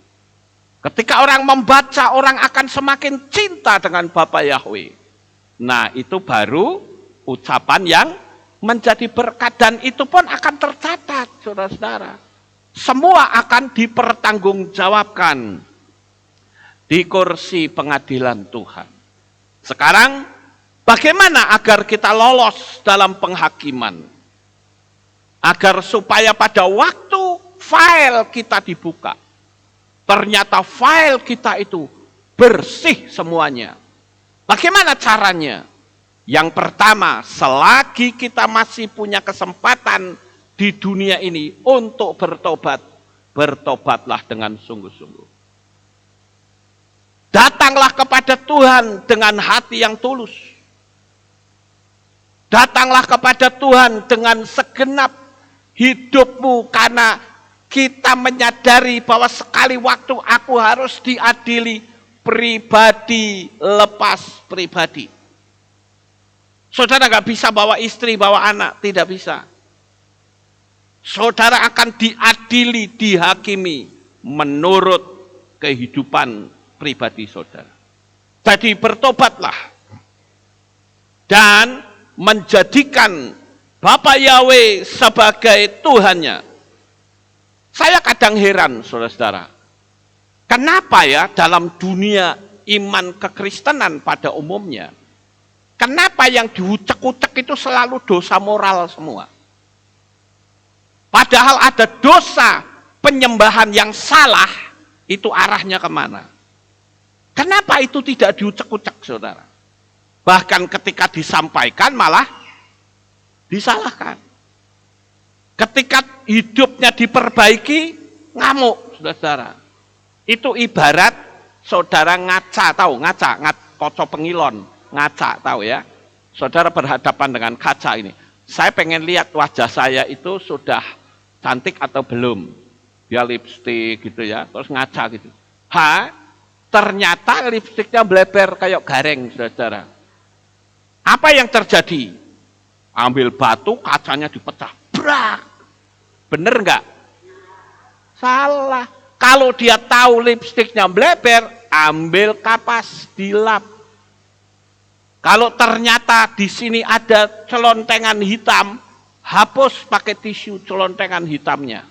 Ketika orang membaca, orang akan semakin cinta dengan Bapa Yahweh. Nah, itu baru ucapan yang menjadi berkat. Dan itu pun akan tercatat, saudara-saudara. Semua akan dipertanggungjawabkan di kursi pengadilan Tuhan. Sekarang, bagaimana agar kita lolos dalam penghakiman? Agar supaya pada waktu file kita dibuka, ternyata file kita itu bersih semuanya. Bagaimana caranya? Yang pertama, selagi kita masih punya kesempatan di dunia ini untuk bertobat, bertobatlah dengan sungguh-sungguh. Datanglah kepada Tuhan dengan hati yang tulus. Datanglah kepada Tuhan dengan segenap hidupmu, karena kita menyadari bahwa sekali waktu aku harus diadili pribadi lepas pribadi. Saudara nggak bisa bawa istri, bawa anak, tidak bisa. Saudara akan diadili, dihakimi menurut kehidupan pribadi saudara. Jadi bertobatlah dan menjadikan Bapa Yahweh sebagai Tuhannya. Saya kadang heran, saudara-saudara. Kenapa ya dalam dunia iman kekristenan pada umumnya, Kenapa yang diucek-ucek itu selalu dosa moral semua? Padahal ada dosa penyembahan yang salah, itu arahnya kemana? Kenapa itu tidak diucek-ucek, saudara? Bahkan ketika disampaikan malah disalahkan. Ketika hidupnya diperbaiki, ngamuk, saudara. Itu ibarat saudara ngaca, tahu ngaca, kaca pengilon, ngaca, tahu ya. Saudara berhadapan dengan kaca ini. Saya pengen lihat wajah saya itu sudah cantik atau belum. Dia lipstik gitu ya, terus ngaca gitu. Ternyata lipstiknya bleber kayak gareng, saudara. Apa yang terjadi? Ambil batu, kacanya dipecah. Brak. Bener nggak? Salah. Kalau dia tahu lipstiknya bleber, ambil kapas, dilap. Kalau ternyata di sini ada celontengan hitam, hapus pakai tisu celontengan hitamnya.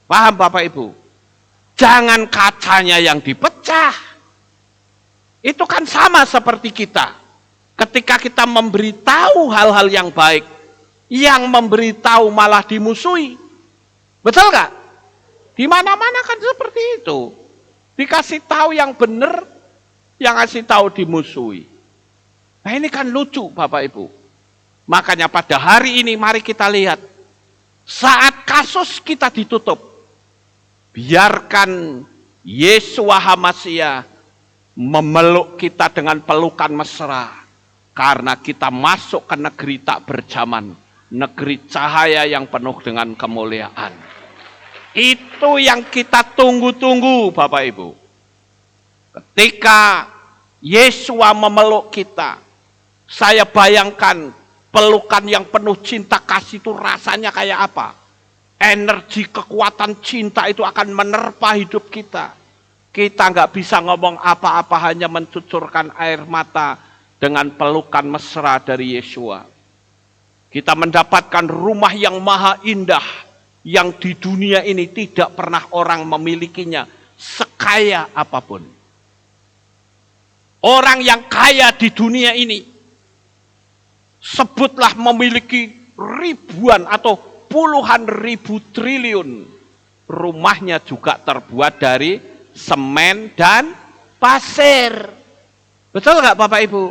Paham Bapak Ibu? Jangan kacanya yang dipecah. Itu kan sama seperti kita. Ketika kita memberitahu hal-hal yang baik, yang memberitahu malah dimusuhi. Betul nggak? Di mana-mana kan seperti itu. Dikasih tahu yang benar, yang kasih tahu dimusuhi. Nah ini kan lucu Bapak Ibu. Makanya pada hari ini mari kita lihat. Saat kasus kita ditutup, biarkan Yesua HaMasiah memeluk kita dengan pelukan mesra. Karena kita masuk ke negeri tak berjaman. Negeri cahaya yang penuh dengan kemuliaan. Itu yang kita tunggu-tunggu Bapak Ibu. Ketika Yesua memeluk kita, saya bayangkan pelukan yang penuh cinta kasih itu rasanya kayak apa? Energi kekuatan cinta itu akan menerpa hidup kita. Kita nggak bisa ngomong apa-apa, hanya mencucurkan air mata dengan pelukan mesra dari Yesua. Kita mendapatkan rumah yang maha indah, yang di dunia ini tidak pernah orang memilikinya, sekaya apapun. Orang yang kaya di dunia ini, sebutlah memiliki ribuan atau puluhan ribu triliun. Rumahnya juga terbuat dari semen dan pasir. Betul nggak Bapak Ibu?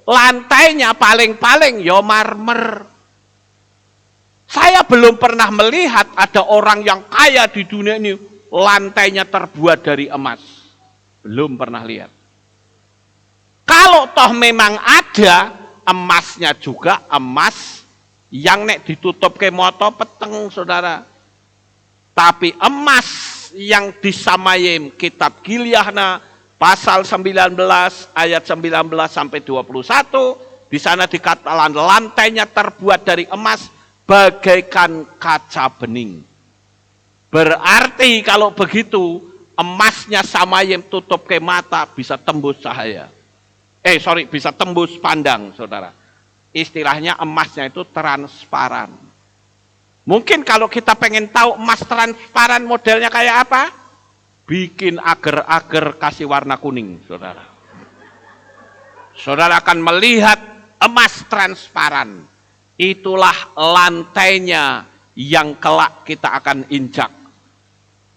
Lantainya paling-paling ya marmer. Saya belum pernah melihat ada orang yang kaya di dunia ini lantainya terbuat dari emas. Belum pernah lihat. Kalau toh memang ada, emasnya juga emas yang nek ditutup ke moto peteng saudara. Tapi emas yang disamayim kitab Gilyahna pasal 19 ayat 19 sampai 21, di sana dikatakan lantainya terbuat dari emas bagaikan kaca bening. Berarti kalau begitu emasnya samayim tutup ke mata bisa tembus cahaya. Bisa tembus pandang saudara. Istilahnya emasnya itu transparan. Mungkin kalau kita pengen tahu emas transparan modelnya kayak apa, bikin agar-agar kasih warna kuning, saudara. Saudara akan melihat emas transparan. Itulah lantainya yang kelak kita akan injak.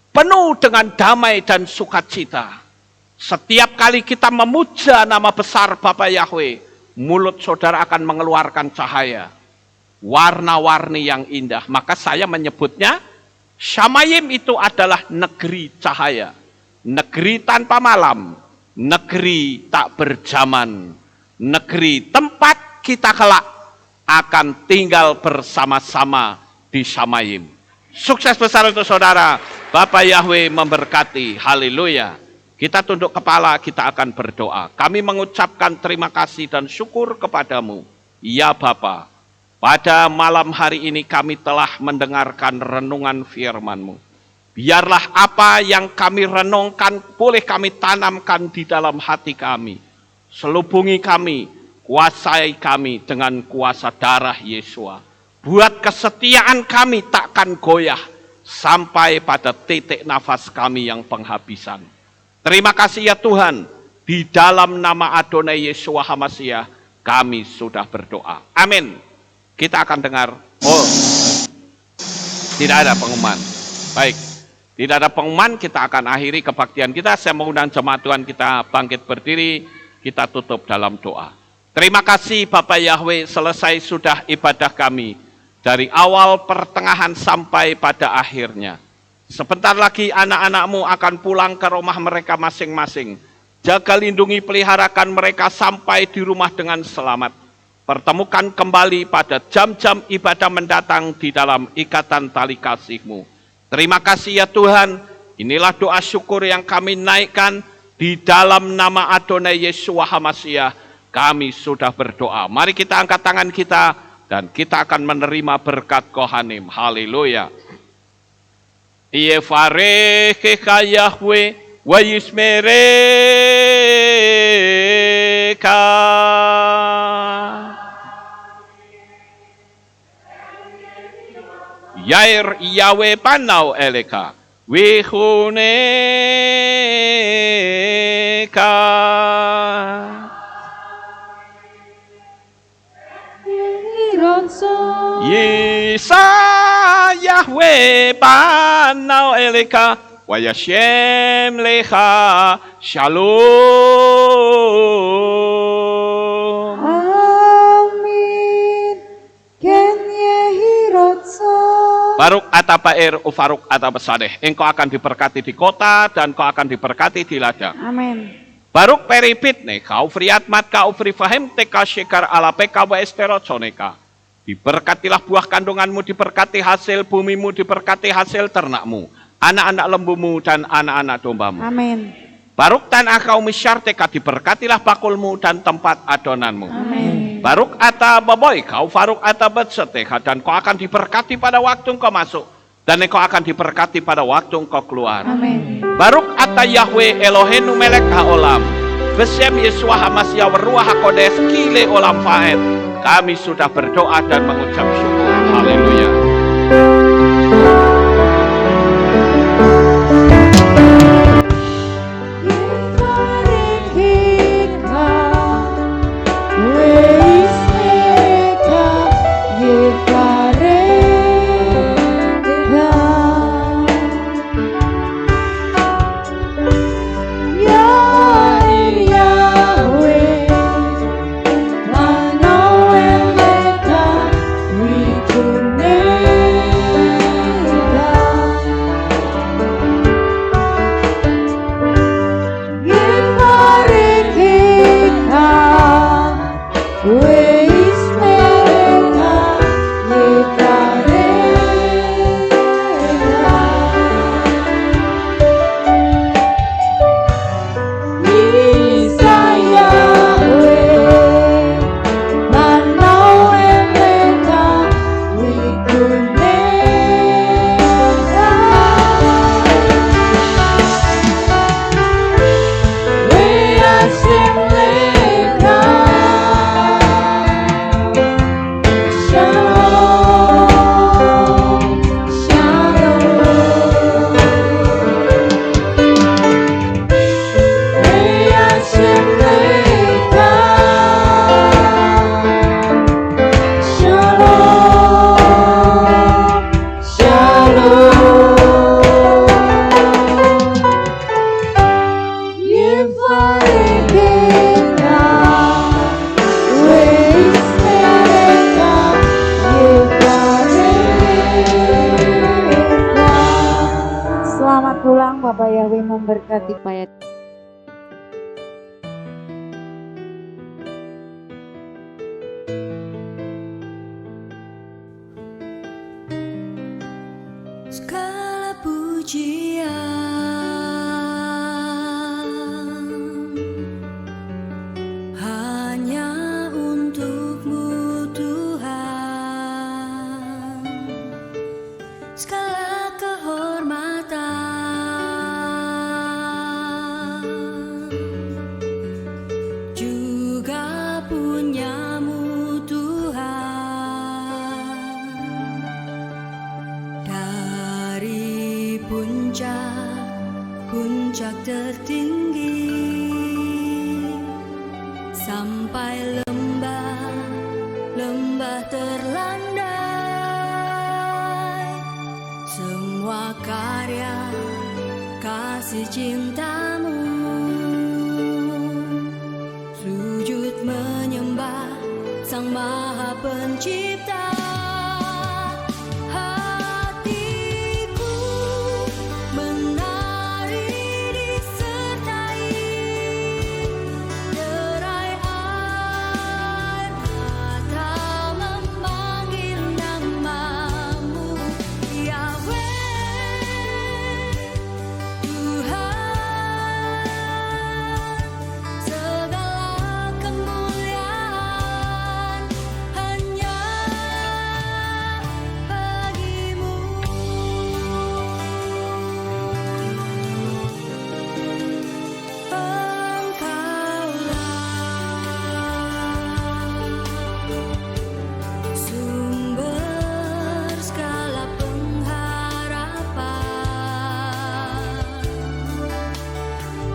Penuh dengan damai dan sukacita. Setiap kali kita memuja nama besar Bapa Yahweh, mulut saudara akan mengeluarkan cahaya. Warna-warni yang indah. Maka saya menyebutnya, Shamayim itu adalah negeri cahaya. Negeri tanpa malam. Negeri tak berjaman. Negeri tempat kita kelak akan tinggal bersama-sama di Shamayim. Sukses besar untuk saudara. Bapa Yahweh memberkati. Haleluya. Kita tunduk kepala, kita akan berdoa. Kami mengucapkan terima kasih dan syukur kepadamu. Ya Bapa. Pada malam hari ini kami telah mendengarkan renungan firman-Mu. Biarlah apa yang kami renungkan boleh kami tanamkan di dalam hati kami. Selubungi kami, kuasai kami dengan kuasa darah Yesua. Buat kesetiaan kami takkan goyah sampai pada titik nafas kami yang penghabisan. Terima kasih ya Tuhan. Di dalam nama Adonai Yeshua HaMashiach kami sudah berdoa. Amin. Kita akan dengar. Oh, tidak ada pengumuman. Baik, tidak ada pengumuman, kita akan akhiri kebaktian kita. Saya mengundang jemaat Tuhan kita bangkit berdiri, kita tutup dalam doa. Terima kasih Bapak Yahweh, selesai sudah ibadah kami. Dari awal, pertengahan, sampai pada akhirnya. Sebentar lagi anak-anak-Mu akan pulang ke rumah mereka masing-masing. Jaga, lindungi, peliharakan mereka sampai di rumah dengan selamat. Pertemukan kembali pada jam-jam ibadah mendatang di dalam ikatan tali kasih-Mu. Terima kasih ya Tuhan, inilah doa syukur yang kami naikkan di dalam nama Adonai Yeshua HaMashiach. Kami sudah berdoa. Mari kita angkat tangan kita dan kita akan menerima berkat Kohanim. Haleluya. Yevarechecha Yahweh wa yismereka. Yair Yahweh panau eleka, wihuneka. Yisa Yahweh panau eleka, wayashem lecha shalom. Amin. Ken yehi rotso. Baruk atapair ufaruk atapasadeh. Engkau akan diberkati di kota dan kau akan diberkati di ladang. Amin. Baruk peripit nih, kau friat mat kau fri fahim teka shekar ala peka wa esterosoneka. Diberkatilah buah kandunganmu, diberkati hasil bumimu, diberkati hasil ternakmu, anak-anak lembumu dan anak-anak dombamu. Amin. Baruk tanah kau misyarteka, diberkatilah bakulmu dan tempat adonanmu. Amin. Baruk ata baboy kau faruk ata betseteha, dan kau akan diberkati pada waktu engkau masuk dan engkau akan diberkati pada waktu engkau keluar. Amin. Baruk ata Yahweh Elohenu melek haolam besem Yeshua HaMashiach Ruach HaKodesh kile olam faed. Kami sudah berdoa dan mengucap syukur. Haleluya. Bapak Yahweh memberkati payat. Segala pujian hanya untuk-Mu Tuhan, segala kehormatan juga punya-Mu Tuhan. Dari puncak tertinggi bagai lembah terlandai. Semua karya kasih cintamu, sujud menyembah Sang Maha Pencipta. Hatiku menari disertai derai air mata memanggil namamu, Yahweh, Tuhan. Segala kemuliaan hanya bagimu. Engkaulah sumber segala pengharapan,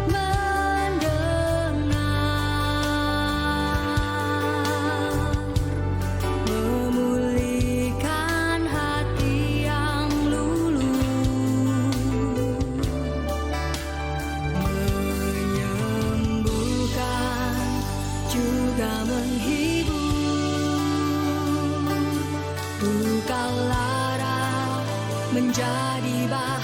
mendengar, memulihkan hati yang luluh, menyembuhkan juga menghibur. Duka lara menjadi bahagia.